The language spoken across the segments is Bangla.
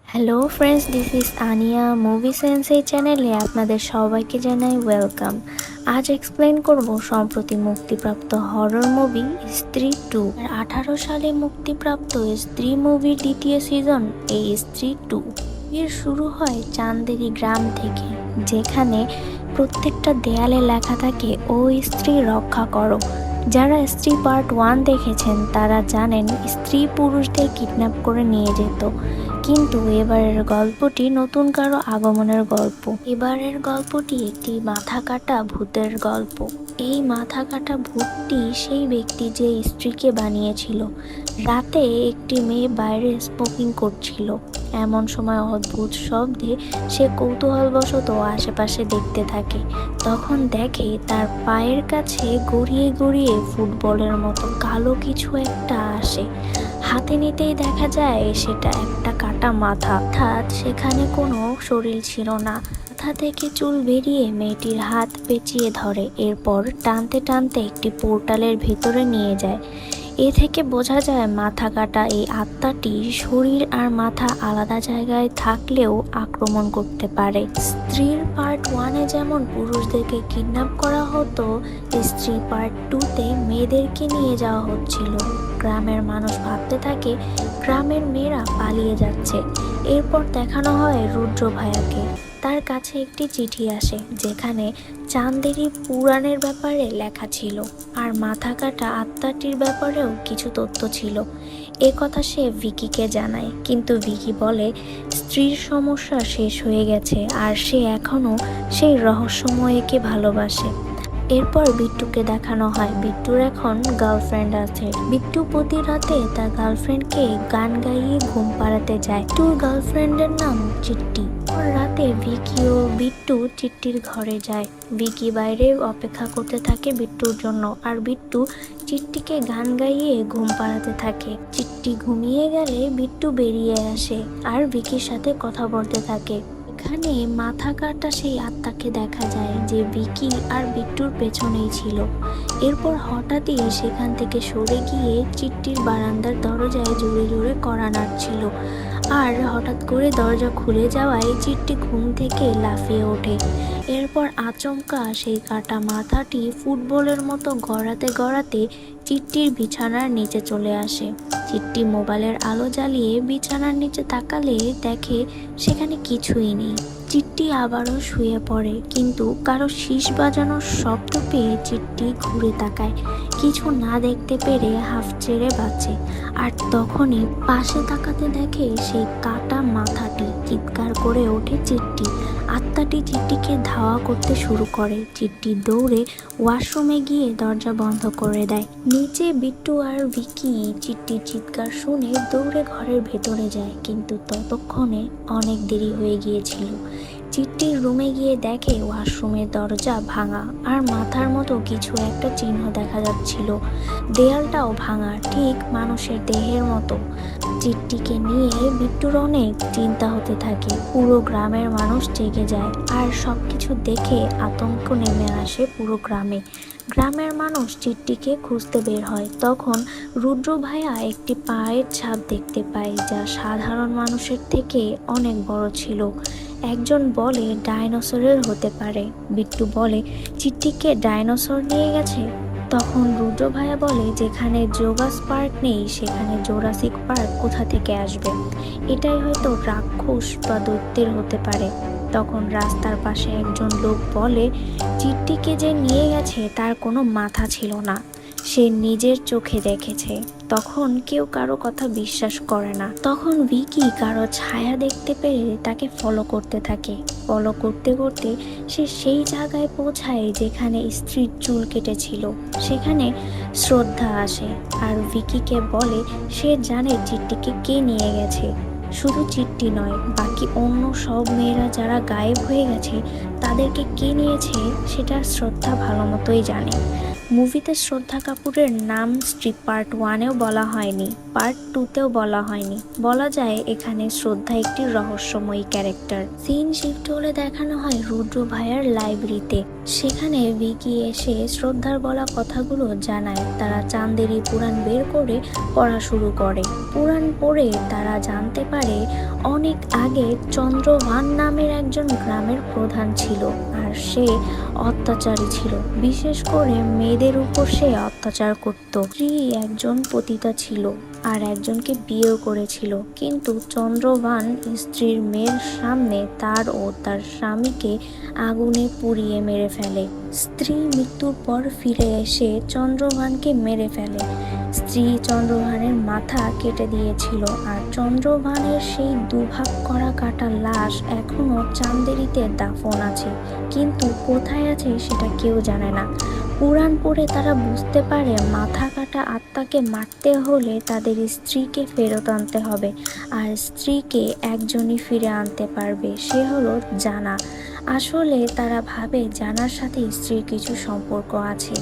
হ্যালো ফ্রেন্ডস, দিস ইজ আনিয়া মুভি সেন্সে চ্যানেলে আপনাদের সবাইকে জানাই ওয়েলকাম। আজ এক্সপ্লেন করব সম্প্রতি মুক্তিপ্রাপ্ত হরর মুভি স্ত্রী 2। 2018 সালে মুক্তিপ্রাপ্ত স্ত্রী মুভির দ্বিতীয় সিজন এই স্ত্রী 2 এর শুরু হয় চান্দেরি গ্রাম থেকে, যেখানে প্রত্যেকটা দেয়ালে লেখা থাকে ও স্ত্রী রক্ষা করো। যারা স্ত্রী পার্ট 1 দেখেছেন তারা জানেন স্ত্রী পুরুষদের কিডন্যাপ করে নিয়ে যেত, কিন্তু এবারের গল্পটি নতুন কারো আগমনের গল্প। এবারের গল্পটি একটি মাথা কাটা ভূতের গল্প। এই মাথা কাটা ভূতটি সেই ব্যক্তি যে স্ত্রীকে বানিয়েছিল। রাতে একটি মেয়ে বাইরে স্মোকিং করছিল, এমন সময় অদ্ভুত শব্দে সে কৌতূহলবশত আশেপাশে দেখতে থাকে। তখন দেখে তার পায়ের কাছে গড়িয়ে গড়িয়ে ফুটবলের মতো কালো কিছু একটা আসে। হাতে নিতেই দেখা যায় সেটা একটা কাটা মাথা, অর্থাৎ সেখানে কোনো শরীর ছিল না। মাথা থেকে চুল বেরিয়ে মেয়েটির হাত পেঁচিয়ে ধরে, এরপর টানতে টানতে একটি পোর্টালের ভেতরে নিয়ে যায়। এ থেকে বোঝা যায় মাথা কাটা এই আত্মাটি শরীর আর মাথা আলাদা জায়গায় থাকলেও আক্রমণ করতে পারে। স্ত্রীর পার্ট 1-এ যেমন পুরুষদেরকে কিডন্যাপ করা হতো, স্ত্রী পার্ট 2-তে মেয়েদেরকে নিয়ে যাওয়া হচ্ছিল। গ্রামের মানুষ ভাবতে থাকে গ্রামের মেয়েরা পালিয়ে যাচ্ছে। এরপর দেখানো হয় রুদ্র ভাইয়াকে। তার কাছে একটি চিঠি আসে, যেখানে চান্দেরি পুরাণের ব্যাপারে লেখা ছিল, আর মাথা কাটা আত্মাটির ব্যাপারেও কিছু তথ্য ছিল। এ কথা সে ভিকিকে জানায়, কিন্তু ভিকি বলে স্ত্রীর সমস্যা শেষ হয়ে গেছে আর সে এখনও সেই রহস্যময়কে ভালোবাসে। এরপর বিট্টুকে দেখানো হয়। বিট্টুর এখন গার্লফ্রেন্ড আছে। বিট্টু প্রতি রাতে তার গার্লফ্রেন্ডকে গান গাইয়ে ঘুম পাড়াতে যায়। বিট্টুর গার্লফ্রেন্ডের নাম চিট্টি। রাতে ভিকি ও বিট্টু চিট্টির ঘরে যায়। ভিকি বাইরে অপেক্ষা করতে থাকে বিট্টুর জন্য, আর বিট্টু চিট্টিকে গান গাইয়ে ঘুম পাড়াতে থাকে। চিট্টি ঘুমিয়ে গেলে বিট্টু বেরিয়ে আসে আর ভিকির সাথে কথা বলতে থাকে। এখানে মাথা কাটা সেই আত্মাকে দেখা যায়, যে ভিকি আর বিট্টুর পেছনেই ছিল। এরপর হঠাৎই সেখান থেকে সরে গিয়ে চিট্টির বারান্দার দরজায় জোরে জোরে কড়া নাড়ছিল, আর হঠাৎ করে দরজা খুলে যাওয়ায় চিট্টি ঘুম থেকে লাফিয়ে ওঠে। এরপর আচমকা সেই কাটা মাথাটি ফুটবলের মতো গড়াতে গড়াতে চিট্টির বিছানার নিচে চলে আসে। চিট্টি মোবাইলের আলো জ্বালিয়ে বিছানার নিচে তাকালে দেখে সেখানে কিছুই নেই। চিট্টি আবারও শুয়ে পড়ে, কিন্তু কারো শীষ বাজানোর শব্দ পেয়ে চিট্টি ঘুরে তাকায়। কিছু না দেখতে পেরে হাফ ছেড়ে বাঁচে, আর তখনই পাশে তাকাতে দেখে সেই কাটা মাথাটি। চিৎকার করে ওঠে চিট্টি। আত্মাটি চিট্টিকে ধাওয়া করতে শুরু করে। চিট্টি দৌড়ে ওয়াশরুমে গিয়ে দরজা বন্ধ করে দেয়। নিচে বিট্টু আর ভিকি চিট্টির চিৎকার শুনে দৌড়ে ঘরের ভেতরে যায়, কিন্তু ততক্ষণে অনেক দেরি হয়ে গিয়েছিল। চিট্টির রুমে গিয়ে দেখে ওয়াশরুমের দরজা ভাঙা, আর মাথার মতো কিছু একটা চিহ্ন দেখা যাচ্ছিল। দেয়ালটাও ভাঙা, ঠিক মানুষের দেহের মতো। চিট্টিকে নিয়ে বিট্টুর অনেক চিন্তা হতে থাকে। পুরো গ্রামের মানুষ জেগে যায়, আর সবকিছু দেখে আতঙ্ক নেমে আসে পুরো গ্রামে। গ্রামের মানুষ চিট্টিকে খুঁজতে বের হয়। তখন রুদ্র ভাইয়া একটি পায়ের ছাপ দেখতে পায়, যা সাধারণ মানুষের থেকে অনেক বড় ছিল। একজন বলে ডাইনোসরের হতে পারে। বিট্টু বলে চিট্টিকে ডাইনোসর নিয়ে গেছে। তখন রুদ্র ভাইয়া বলে যেখানে জোগাস পার্ক নেই সেখানে জোরাসিক পার্ক কোথা থেকে আসবে, এটাই হয়তো রাক্ষস বা দৈত্যের হতে পারে। তখন রাস্তার পাশে একজন লোক বলে চিট্টিকে যে নিয়ে গেছে তার কোনো মাথা ছিল না, সে নিজের চোখে দেখেছে। তখন কেউ কারো কথা বিশ্বাস করে না। তখন ভিকি কারো ছায়া দেখতে পেরে তাকে ফলো করতে থাকে। ফলো করতে করতে সে সেই জায়গায় পৌঁছায় যেখানে স্ত্রীর চুল কেটেছিল। সেখানে শ্রদ্ধা আসে আর ভিকিকে বলে সে জানে চিট্টিকে কে নিয়ে গেছে। শুধু চিট্টি নয়, বাকি অন্য সব মেয়েরা যারা গায়েব হয়ে গেছে তাদেরকে কে নিয়েছে সেটা শ্রদ্ধা ভালো মতোই জানে। মুভিতে শ্রদ্ধা কাপুরের নাম স্ত্রী পার্ট 1-এও বলা হয়নি, পার্ট 2-তেও বলা হয়নি। বলা যায় এখানে শ্রদ্ধা একটি রহস্যময়ী ক্যারেক্টার। সিন শিফট হলে দেখানো হয় রুদ্র ভাইয়ার লাইব্রেরিতে। সেখানে ভিকি এসে শ্রদ্ধার বলা কথাগুলো জানায়। তারা চান্দেরি পুরাণ বের করে পড়া শুরু করে। পুরাণ পড়ে তারা জানতে পারে অনেক আগে চন্দ্রভান নামের একজন গ্রামের প্রধান ছিল, আর সে অত্যাচারী ছিল। বিশেষ করে মেয়েদের উপর সে অত্যাচার করত। স্ত্রী একজন পতিতা ছিল আর একজনকে বিয়েও করেছিল, কিন্তু চন্দ্রভান স্ত্রীর মেয়ের সামনে তার ও তার স্বামীকে আগুনে পুড়িয়ে মেরে ফেলে। স্ত্রী মৃত্যুর পর ফিরে এসে চন্দ্রভানকে মেরে ফেলে। স্ত্রী চন্দ্রভানের মাথা কেটে দিয়েছিল, আর চন্দ্রভানের সেই দুভাগ করা কাটা লাশ এখনো চান্দেরিতে দাফন আছে, কিন্তু কোথায় আছে সেটা কেউ জানে না। পুরাণ পড়ে তারা বুঝতে পারে মাথা কাটা আত্মাকে মারতে হলে তাদের স্ত্রীকে ফেরত আনতে হবে, আর স্ত্রীকে একজনই ফিরে আনতে পারবে, সে হলো জানা। আসলে তারা ভাবে জানার সাথে স্ত্রীর কিছু সম্পর্ক আছে।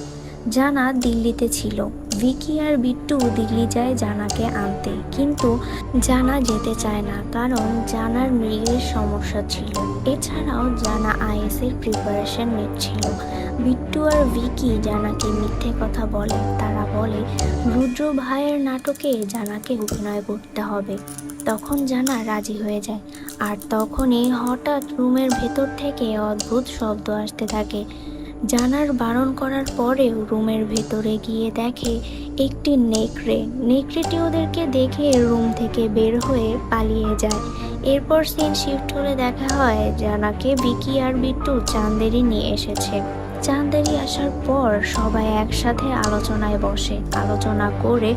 জানা দিল্লিতে ছিল। ভিকি আর বিট্টু দিল্লি যায় জানাকে আনতে, কিন্তু জানা যেতে চায় না, কারণ জানার মৃগের সমস্যা ছিল। এছাড়াও জানা আইএস এর প্রিপারেশন নিচ্ছিল। বিট্টু আর ভিকি জানাকে মিথ্যে কথা বলে। তারা বলে রুদ্র ভাইয়ের নাটকে জানাকে অভিনয় করতে হবে। তখন জানা রাজি হয়ে যায়, আর তখনই হঠাৎ রুমের ভেতর থেকে অদ্ভুত শব্দ আসতে থাকে। জানার বারণ করার পরেও রুমের ভেতরে গিয়ে দেখে একটি নেকড়েটি ওদেরকে দেখে রুম থেকে বের হয়ে পালিয়ে যায়। এরপর সিন শিফট হলে দেখা হয় জানাকে ভিকি আর বিট্টু চান্দেরি নিয়ে এসেছে। চান্দেরি আসার পর সবাই একসাথে আলোচনায় বসে। আলোচনা করে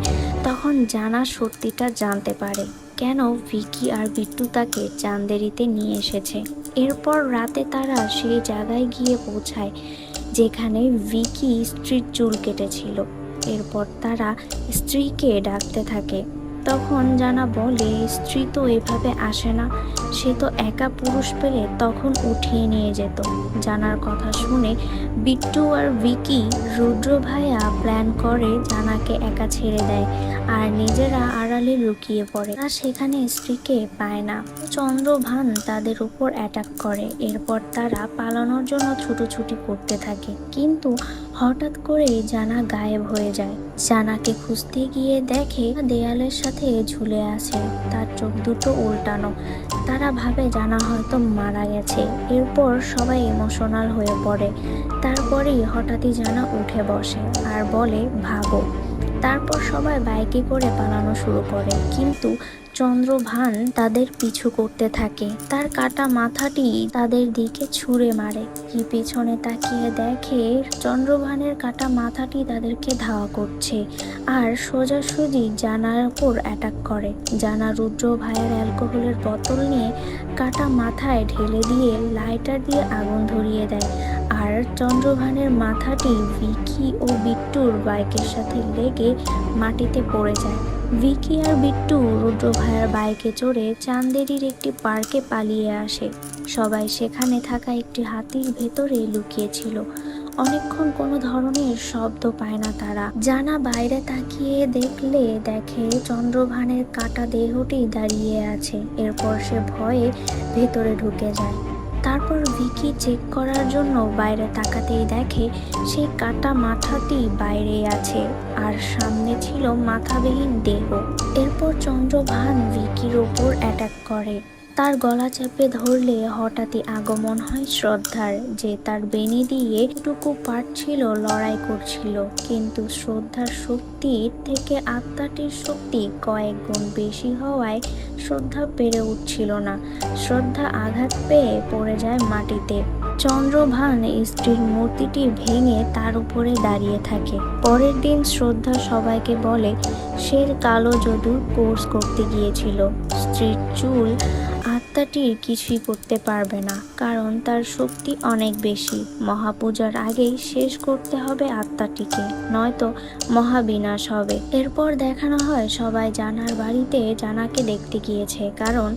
তখন জানা সত্যিটা জানতে পারে, কেন ভিকি আর বিট্টু তাকে চান্দেরিতে নিয়ে এসেছে। এরপর রাতে তারা সেই জায়গায় গিয়ে পৌঁছায় যেখানে ভিকি স্ত্রীর চুল কেটেছিল। এরপর তারা স্ত্রীকে ডাকতে থাকে। তখন জানা বলে স্ত্রী তো এভাবে আসে না, সে তো একা পুরুষ পেলে তখন উঠিয়ে নিয়ে যেত। জানার কথা শুনে বিট্টু আর ভিকি রুদ্র ভাইয়া প্ল্যান করে জানাকে একা ছেড়ে দেয়, আর নিজেরা আড়ালে লুকিয়ে পড়ে। আর সেখানে স্ত্রীকে পায় না। চন্দ্রভান তাদের উপর অ্যাটাক করে। এরপর তারা পালানোর জন্য ছুটোছুটি করতে থাকে, কিন্তু হঠাৎ করে জানা গায়েব হয়ে যায়। জানাকে খুঁজতে গিয়ে দেখে দেয়ালের সাথে ঝুলে আছে, তার চোখ দুটো উল্টানো। তারা ভাবে জানা হয়তো মারা গেছে। এরপর সবাই ইমোশনাল হয়ে পড়ে। তারপরেই হঠাৎই জানা উঠে বসে আর বলে ভাগো। তারপর সবাই বাইকে করে পালানো শুরু করে, কিন্তু চন্দ্রভান তাদের পিছু করতে থাকে। তার কাটা মাথাটি তাদের দিকে ছুঁড়ে মারে। কি পেছনে তাকিয়ে দেখে চন্দ্রভানের কাটা মাথাটি তাদেরকে ধাওয়া করছে, আর সোজাসুজি জানার উপর অ্যাটাক করে। জানা রুদ্র ভাইয়ের অ্যালকোহলের বোতল নিয়ে কাটা মাথায় ঢেলে দিয়ে লাইটার দিয়ে আগুন ধরিয়ে দেয়, আর চন্দ্রভানের মাথাটি ভিকি ও বিট্টুর বাইকের সাথে লেগে মাটিতে পড়ে যায়। ভিকি আর বিট্টু রুদ্র ভাইয়ার বাইকে চড়ে চান্দেরির একটি পার্কে পালিয়ে আসে। সবাই সেখানে থাকা একটি হাতির ভেতরে লুকিয়েছিল। অনেকক্ষণ কোনো ধরনের শব্দ পায় না তারা। জানা বাইরে তাকিয়ে দেখে চন্দ্রভানের কাটা দেহটি দাঁড়িয়ে আছে। এরপর সে ভয়ে ভেতরে ঢুকে যায়। তারপর ভিকি চেক করার জন্য বাইরে তাকাতেই দেখে সেই কাটা মাথাটি বাইরে আছে, আর সামনে ছিল মাথাবিহীন দেহ। এরপর চন্দ্রভান ভিকির ওপর অ্যাটাক করে। তার গলা চেপে ধরলে হঠাৎই আগমন হয় শ্রদ্ধার, যে তার বেনি দিয়ে টুকু পার্ট ছিল লড়াই করছিল, কিন্তু শ্রদ্ধার শক্তির থেকে আত্মাটির শক্তি কয়েক গুণ বেশি হওয়ায় শ্রদ্ধা পেরে উঠছিল না। শ্রদ্ধা আঘাত পেয়ে পড়ে যায় মাটিতে। চন্দ্রভান স্ত্রীর মূর্তিটি ভেঙে তার উপরে দাঁড়িয়ে থাকে। পরের দিন শ্রদ্ধা সবাইকে বলে সে কালো জাদুর কোর্স করতে গিয়েছিল। স্ত্রীর চুল আত্মা আত্মাটির কিছুই করতে পারবে না, কারণ তার শক্তি অনেক বেশি। মহাপূজার আগেই শেষ করতে হবে আত্মাটিকে, নয়তো মহাবিনাশ হবে। এরপর দেখানো হয় সবাই জানার বাড়িতে জানাকে দেখতে গিয়েছে, কারণ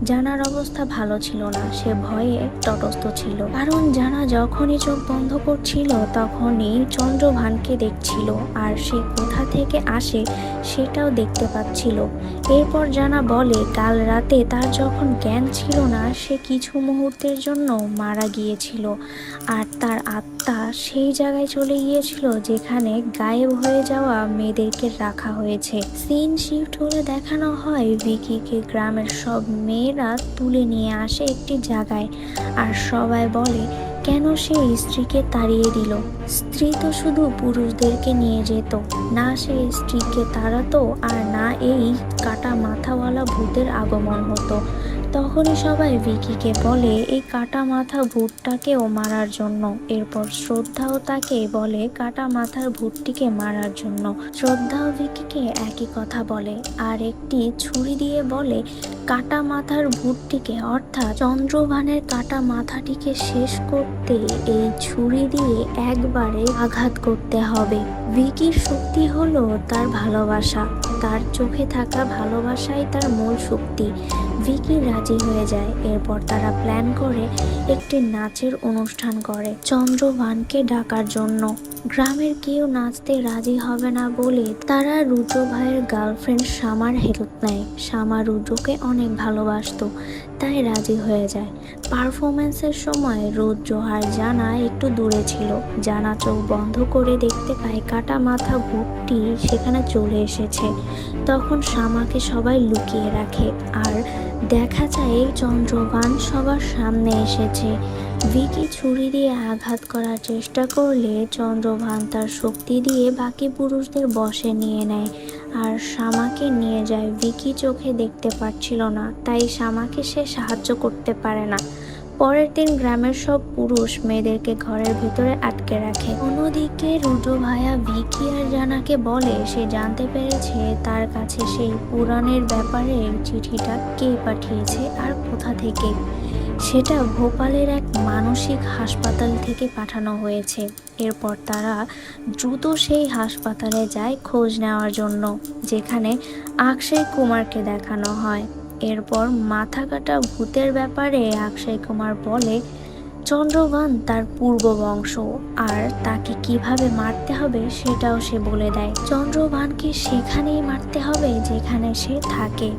জানার অবস্থা ভালো ছিল না, সে ভয়ে তটস্থ ছিল। কারণ জানা যখনই চোখ বন্ধ করছিল তখনই চন্দ্রভানকে দেখছিল, আর সে কোথা থেকে আসে সেটাও দেখতে পাচ্ছিল। এরপর জানা বলে কাল রাতে তার যখন জ্ঞান ছিল না, সে কিছু মুহূর্তের জন্য মারা গিয়েছিল, আর তার আত্মা সেই জায়গায় চলে গিয়েছিল যেখানে গায়েব হয়ে যাওয়া মেয়েদেরকে রাখা হয়েছে। সিন শিফট হলে দেখানো হয় ভিকিকে গ্রামের সব মেয়েরা তুলে নিয়ে আসে একটি জায়গায়, আর সবাই বলে কেন সে স্ত্রীকে তাড়িয়ে দিল। স্ত্রী তো শুধু পুরুষদেরকে নিয়ে যেত, না সে স্ত্রীকে তাড়াতো আর না এই কাটা মাথাওয়ালা ভূতের আগমন হতো। তখনই সবাই ভিকিকে বলে এই কাটা মাথা ভূতটাকেও মারার জন্য। এরপর শ্রদ্ধাও তাকে বলে কাটা মাথার ভূতটিকে মারার জন্য। শ্রদ্ধাও ভিকিকে একই কথা বলে, আর একটি ছুরি দিয়ে বলে কাটা মাথার ভূতটিকে অর্থাৎ চন্দ্রভানের কাটা মাথাটিকে শেষ করতে এই ছুরি দিয়ে একবারে আঘাত করতে হবে। ভিকির শক্তি হলো তার ভালোবাসা, তার চোখে থাকা ভালোবাসাই তার মূল শক্তি। ভিকি রাজি হয়ে যায়। এরপর তারা প্ল্যান করে একটি নাচের অনুষ্ঠান করে চন্দ্রভানকে ডাকার জন্য। গ্রামের কেউ নাচতে রাজি হবে না বলে তারা রুদ্র ভাইয়ের গার্লফ্রেন্ড শামার হেল্প নেয়। শামা রুদ্রকে অনেক ভালোবাসতো, তাই রাজি হয়ে যায়। পারফরমেন্সের সময় রুদ্র আর জানা একটু দূরে ছিল। জানা চোখ বন্ধ করে দেখতে পায় কাটা মাথা ভূতটি সেখানে চলে এসেছে। তখন শামাকে সবাই লুকিয়ে রাখে, আর দেখা যায় চন্দ্রভান সবার সামনে এসেছে। ভিকি ছুরি দিয়ে আঘাত করার চেষ্টা করলে চন্দ্রভান তার শক্তি দিয়ে বাকি পুরুষদের বশে নিয়ে নেয়, আর শামাকে নিয়ে যায়। ভিকি চোখে দেখতে পাচ্ছিল না, তাই শামাকে সে সাহায্য করতে পারে না। পরের দিন গ্রামের সব পুরুষ মেয়েদেরকে ঘরের ভিতরে আটকে রাখে। অন্যদিকে রুদ্র ভাইয়া ভিকি আর জানাকে বলে সে জানতে পেরেছে তার কাছে সেই পুরাণের ব্যাপারে চিঠিটা কে পাঠিয়েছে আর কোথা থেকে। সেটা ভোপালের এক মানসিক হাসপাতাল থেকে পাঠানো হয়েছে। এরপর তারা দ্রুত সেই হাসপাতালে যায় খোঁজ নেওয়ার জন্য, যেখানে অক্ষয় কুমারকে দেখানো হয়। এরপর মাথা কাটা ভূতের ব্যাপারে অক্ষয় কুমার বলে চন্দ্রভান তার পূর্ব বংশ, আর তাকে কিভাবে মারতে হবে সেটাও সে বলে দেয়। চন্দ্রভানকে সেখানেই মারতে হবে যেখানে সে থাকে,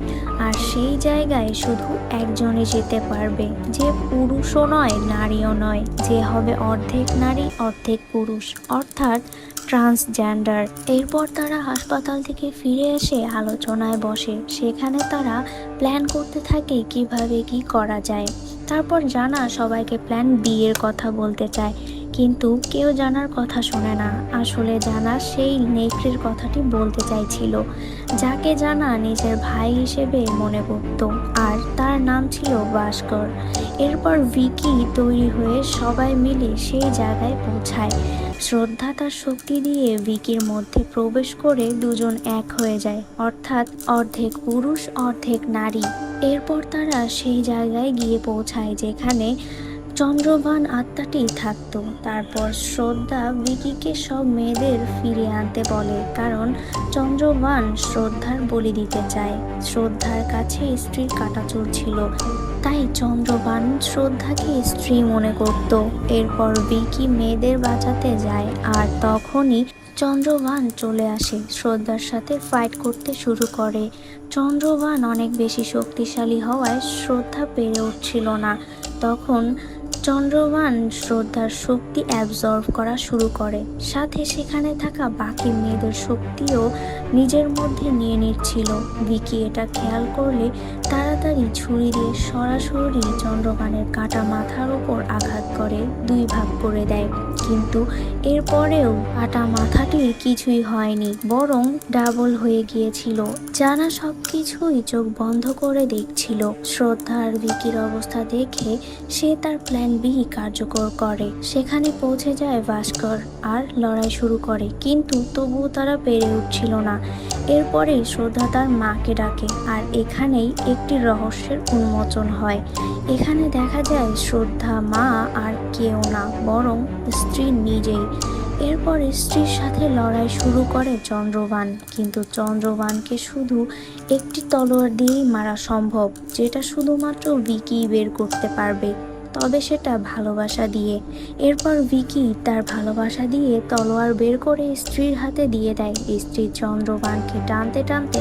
আর সেই জায়গায় শুধু একজনই যেতে পারবে, যে পুরুষও নয় নারীও নয়, যে হবে অর্ধেক নারী অর্ধেক পুরুষ, অর্থাৎ ট্রান্সজেন্ডার। এরপর তারা হাসপাতাল থেকে ফিরে এসে আলোচনায় বসে। সেখানে তারা প্ল্যান করতে থাকে কিভাবে কি করা যায়। তারপর জানা সবাইকে প্ল্যান বি এর কথা বলতে চায়, কিন্তু কেউ জানার কথা শোনে না। আসলে জানা সেই নেকড়ের কথাটি বলতে চাইছিল, যাকে জানা নিজের ভাই হিসেবে মনে করত, আর তার নাম ছিল ভাস্কর। এরপর ভিকি তৈরি হয়ে সবাই মিলে সেই জায়গায় পৌঁছায়। শ্রদ্ধা তার শক্তি দিয়ে ভিকির মধ্যে প্রবেশ করে দুজন এক হয়ে যায়, অর্থাৎ অর্ধেক পুরুষ অর্ধেক নারী। এরপর তারা সেই জায়গায় গিয়ে পৌঁছায় যেখানে চন্দ্রভান আত্মাটি থাকতো। তারপর শ্রদ্ধা ভিকিকে সব মেয়েদের ফিরিয়ে আনতে বলে, কারণ চন্দ্রভান শ্রদ্ধার বলি দিতে চায়। শ্রদ্ধার কাছে স্ত্রীর কাটাচুর ছিল, তাই চন্দ্রভান শ্রদ্ধাকে স্ত্রী মনে করত। এরপর ভিকি মেয়েদের বাঁচাতে যায়, আর তখনই চন্দ্রভান চলে আসে, শ্রদ্ধার সাথে ফাইট করতে শুরু করে। চন্দ্রভান অনেক বেশি শক্তিশালী হওয়ায় শ্রদ্ধা পেরে উঠছিল না। তখন চন্দ্রভান শ্রদ্ধার শক্তি অ্যাবজর্ব করা শুরু করে, সাথে সেখানে থাকা বাকি মেয়েদের শক্তিও নিজের মধ্যে নিয়ে নিচ্ছিল। ভিকি এটা খেয়াল করলে তাড়াতাড়ি ছুরি দিয়ে সরাসরি চন্দ্রভানের কাটা মাথার উপর আঘাত করে দুই ভাগ করে দেয়। কিন্তু এরপরেও কাটা মাথাটির কিছুই হয়নি, বরং ডাবল হয়ে গিয়েছিল। জানা সবকিছুই চোখ বন্ধ করে দেখছিল। শ্রদ্ধা আর ভিকির অবস্থা দেখে সে তার প্ল্যান বি কার্যকর করে। সেখানে পৌঁছে যায় ভাস্কর আর লড়াই শুরু করে, কিন্তু তবুও তারা পেরে উঠছিল না। এরপরেই শ্রদ্ধা তার মাকে ডাকে আর এখানেই একটি রহস্যের উন্মোচন হয়। এখানে দেখা যায় শ্রদ্ধা মা আর কেউ না, বরং স্ত্রী নিজেই। এরপর স্ত্রীর সাথে লড়াই শুরু করে চন্দ্রবান, কিন্তু চন্দ্রবানকে শুধু একটি তলোয়ার দিয়েই মারা সম্ভব, যেটা শুধুমাত্র ভিকি বের করতে পারবে, তবে সেটা ভালোবাসা দিয়ে। এরপর ভিকি তার ভালোবাসা দিয়ে তলোয়ার বের করে স্ত্রীর হাতে দিয়ে দেয়। স্ত্রী চন্দ্রবানকে টানতে টানতে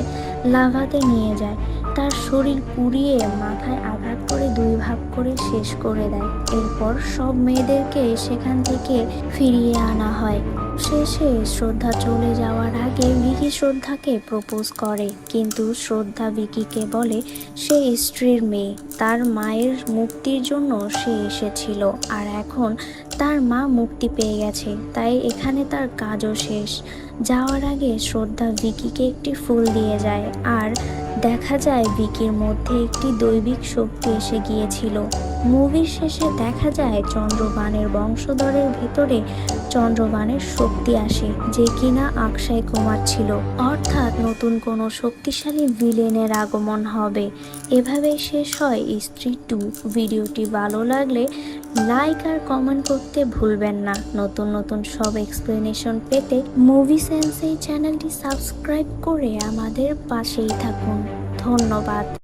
লাভাতে নিয়ে যায়, তার শরীর পুড়িয়ে মাথায় আঘাত করে দুই ভাগ করে শেষ করে দেয়। এরপর সব মেয়েদেরকে সেখান থেকে ফিরিয়ে আনা হয়। শেষে শ্রদ্ধা চলে যাওয়ার আগে ভিকি শ্রদ্ধাকে প্রপোজ করে, কিন্তু শ্রদ্ধা ভিকিকে বলে সে স্ত্রীর মেয়ে, তার মায়ের মুক্তির জন্য সে এসেছিল, আর এখন তার মা মুক্তি পেয়ে গেছে, তাই এখানে তার কাজও শেষ। যাওয়ার আগে শ্রদ্ধা ভিকিকে একটি ফুল দিয়ে যায়, আর দেখা যায় ভিকির মধ্যে একটি দৈবিক শক্তি এসে গিয়েছিল। মুভির শেষে দেখা যায় চন্দ্রবানের বংশধরের ভেতরে চন্দ্রবানের শক্তি আসে, যে কিনা অক্ষয় কুমার ছিল, অর্থাৎ নতুন কোনো শক্তিশালী ভিলেনের আগমন হবে। এভাবেই শেষ হয় স্ত্রী 2। ভিডিওটি ভালো লাগলে লাইক আর কমেন্ট করতে ভুলবেন না। নতুন নতুন সব এক্সপ্লেনেশন পেতে মুভি সেন্স এই চ্যানেলটি সাবস্ক্রাইব করে আমাদের পাশেই থাকুন। ধন্যবাদ।